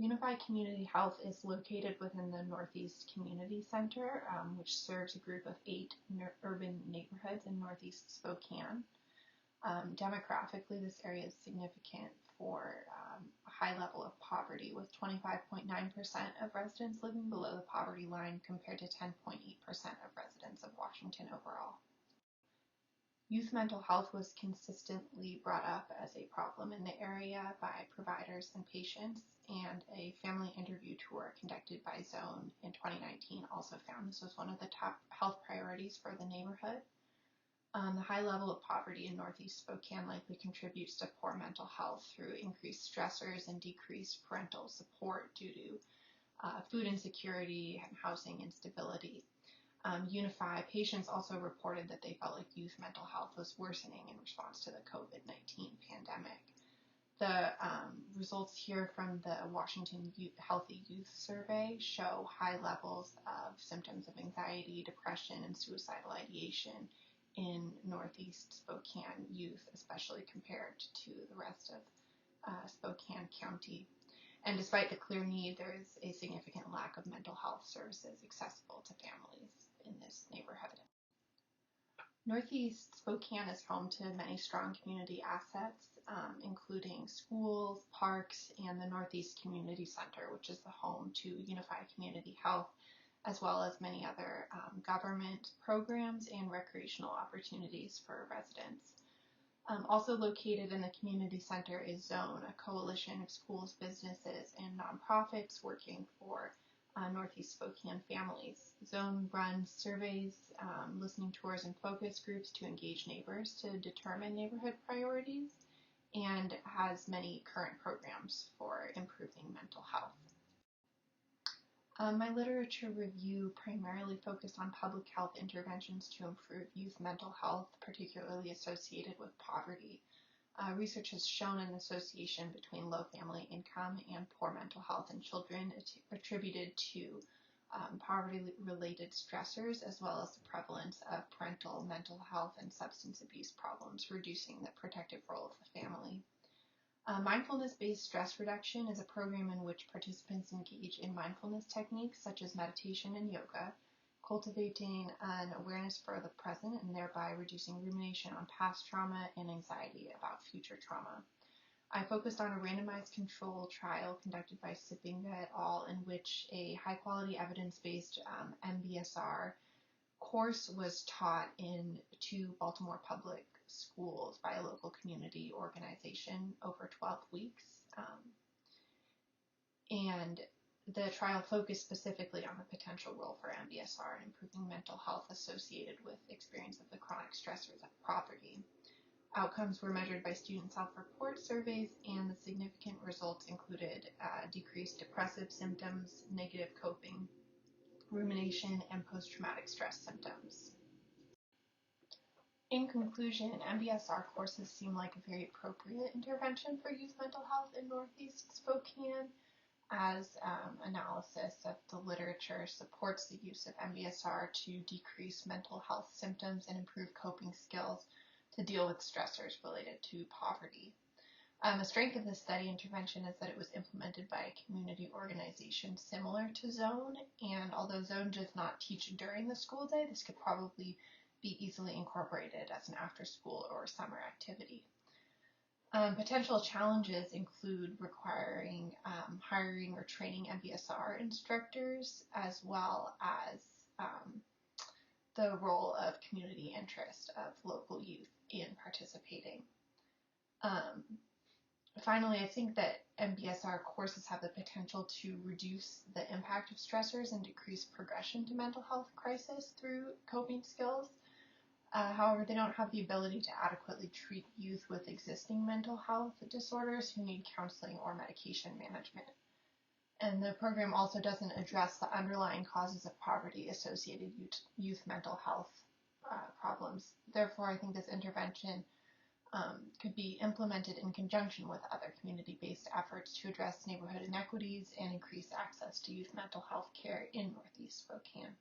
Unified Community Health is located within the Northeast Community Center, which serves a group of 8 urban neighborhoods in Northeast Spokane. Demographically, this area is significant for a high level of poverty, with 25.9% of residents living below the poverty line compared to 10.8% of residents of Washington overall. Youth mental health was consistently brought up as a problem in the area by providers and patients, and a family interview tour conducted by Zone in 2019 also found this was one of the top health priorities for the neighborhood. The high level of poverty in Northeast Spokane likely contributes to poor mental health through increased stressors and decreased parental support due to food insecurity and housing instability. Unify patients also reported that they felt like youth mental health was worsening in response to the COVID-19 pandemic. The results here from the Washington Healthy Youth Survey show high levels of symptoms of anxiety, depression, and suicidal ideation in Northeast Spokane youth, especially compared to the rest of Spokane County. And despite the clear need, there is a significant lack of mental health services accessible to families in this neighborhood. Northeast Spokane is home to many strong community assets, including schools, parks, and the Northeast Community Center, which is the home to Unified Community Health, as well as many other government programs and recreational opportunities for residents. Also located in the community center is Zone, a coalition of schools, businesses, and nonprofits working for Northeast Spokane families. Zone runs surveys, listening tours, and focus groups to engage neighbors to determine neighborhood priorities, and has many current programs for improving mental health. My literature review primarily focused on public health interventions to improve youth mental health, particularly associated with poverty. Research has shown an association between low family income and poor mental health in children attributed to poverty-related stressors, as well as the prevalence of parental mental health and substance abuse problems, reducing the protective role of the family. Mindfulness-based stress reduction is a program in which participants engage in mindfulness techniques such as meditation and yoga, cultivating an awareness for the present and thereby reducing rumination on past trauma and anxiety about future trauma. I focused on a randomized control trial conducted by Sibinga et al., in which a high-quality evidence-based MBSR course was taught in 2 Baltimore public schools by a local community organization over 12 weeks. And the trial focused specifically on the potential role for MBSR in improving mental health associated with experience of the chronic stressors of poverty. Outcomes were measured by student self-report surveys, and the significant results included decreased depressive symptoms, negative coping, rumination, and post-traumatic stress symptoms. In conclusion, MBSR courses seem like a very appropriate intervention for youth mental health in Northeast Spokane, as analysis of the literature supports the use of MBSR to decrease mental health symptoms and improve coping skills to deal with stressors related to poverty. The strength of this study intervention is that it was implemented by a community organization similar to Zone, and although Zone does not teach during the school day, this could probably be easily incorporated as an after-school or summer activity. Potential challenges include requiring hiring or training MBSR instructors, as well as the role of community interest of local youth in participating. Finally, I think that MBSR courses have the potential to reduce the impact of stressors and decrease progression to mental health crisis through coping skills. However, they don't have the ability to adequately treat youth with existing mental health disorders who need counseling or medication management. And the program also doesn't address the underlying causes of poverty-associated youth mental health problems. Therefore, I think this intervention could be implemented in conjunction with other community-based efforts to address neighborhood inequities and increase access to youth mental health care in Northeast Spokane.